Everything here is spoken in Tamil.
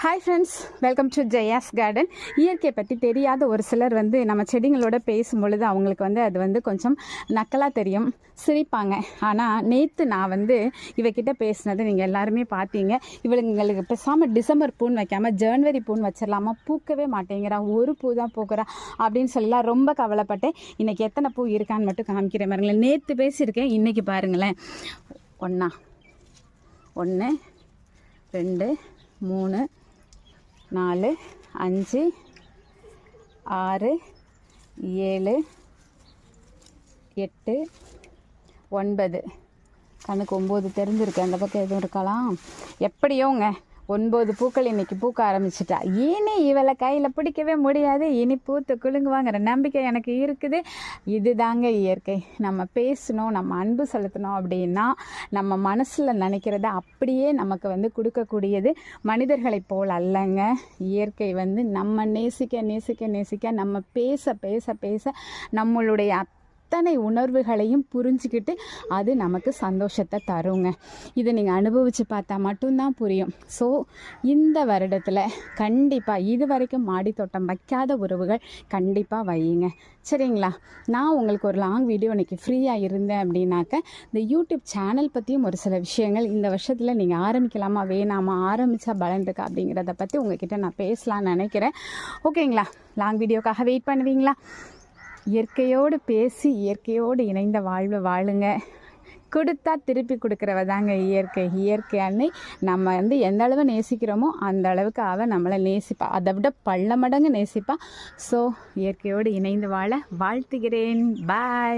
Hi friends, welcome to Jaya's garden. இயற்கையை பற்றி தெரியாத ஒரு சிலர் நம்ம செடிங்களோட பேசும் பொழுது அவங்களுக்கு அது கொஞ்சம் நக்கலாக தெரியும், சிரிப்பாங்க. ஆனால் நேற்று நான் இவகிட்ட பேசினது நீங்கள் எல்லாருமே பார்த்தீங்க. இவளுங்களுக்கு பேசாமல் டிசம்பர் பூன்னு வைக்காமல் ஜனவரி பூன்னு வச்சிடலாமா, பூக்கவே மாட்டேங்கிறா, ஒரு பூ தான் பூக்கிறா அப்படின்னு சொல்லலாம். ரொம்ப கவலைப்பட்டேன். இன்றைக்கி எத்தனை பூ இருக்கான்னு மட்டும் காமிக்கிறேன் பாருங்களேன். நேற்று பேசியிருக்கேன், இன்றைக்கி பாருங்களேன். 1 2 3 4 5 6 7 8 9 கணக்கு 9 தெரிஞ்சிருக்கு. அந்த பக்கம் எதுவும் இருக்கலாம். எப்படியோங்க 9 பூக்கள் இன்றைக்கி பூக்க ஆரம்பிச்சிட்டா. இனி இவளை கையில் பிடிக்கவே முடியாது, இனி பூத்து குலுங்குவாங்கிற நம்பிக்கை எனக்கு இருக்குது. இது தாங்க இயற்கை. நம்ம பேசணும், நம்ம அன்பு செலுத்தணும் அப்படின்னா நம்ம மனசில் நினைக்கிறத அப்படியே நமக்கு கொடுக்கக்கூடியது. மனிதர்களைப் போல் அல்லங்க இயற்கை. நம்ம நேசிக்க நம்ம பேச பேச பேச நம்மளுடைய அத்தனை உணர்வுகளையும் புரிஞ்சுக்கிட்டு அது நமக்கு சந்தோஷத்தை தருங்க. இதை நீங்கள் அனுபவித்து பார்த்தா மட்டும்தான் புரியும். ஸோ இந்த வருடத்தில் கண்டிப்பாக இது வரைக்கும் மாடி தோட்டம் வைக்காத உறவுகள் கண்டிப்பாக வையுங்க, சரிங்களா? நான் உங்களுக்கு ஒரு லாங் வீடியோ இன்றைக்கி ஃப்ரீயாக இருந்தேன் அப்படின்னாக்க இந்த யூடியூப் சேனல் பற்றியும் ஒரு சில விஷயங்கள் இந்த வருஷத்தில் நீங்கள் ஆரம்பிக்கலாமா வேணாமா, ஆரம்பித்தா பலன் இருக்கா அப்படிங்கிறத பற்றி உங்ககிட்ட நான் பேசலான்னு நினைக்கிறேன். ஓகேங்களா? லாங் வீடியோக்காக வெயிட் பண்ணுவீங்களா? இயற்கையோடு பேசி இயற்கையோடு இணைந்த வாழ்வு வாழுங்க. கொடுத்தா திருப்பி கொடுக்குறவ தாங்க இயற்கை. இயற்கை அன்னை நம்ம எந்த அளவு நேசிக்கிறோமோ அந்த அளவுக்கு அவள் நம்மளை நேசிப்பா, அதை விட பல மடங்கு நேசிப்பா. ஸோ இயற்கையோடு இணைந்து வாழ வாழ்த்துகிறேன். பாய்.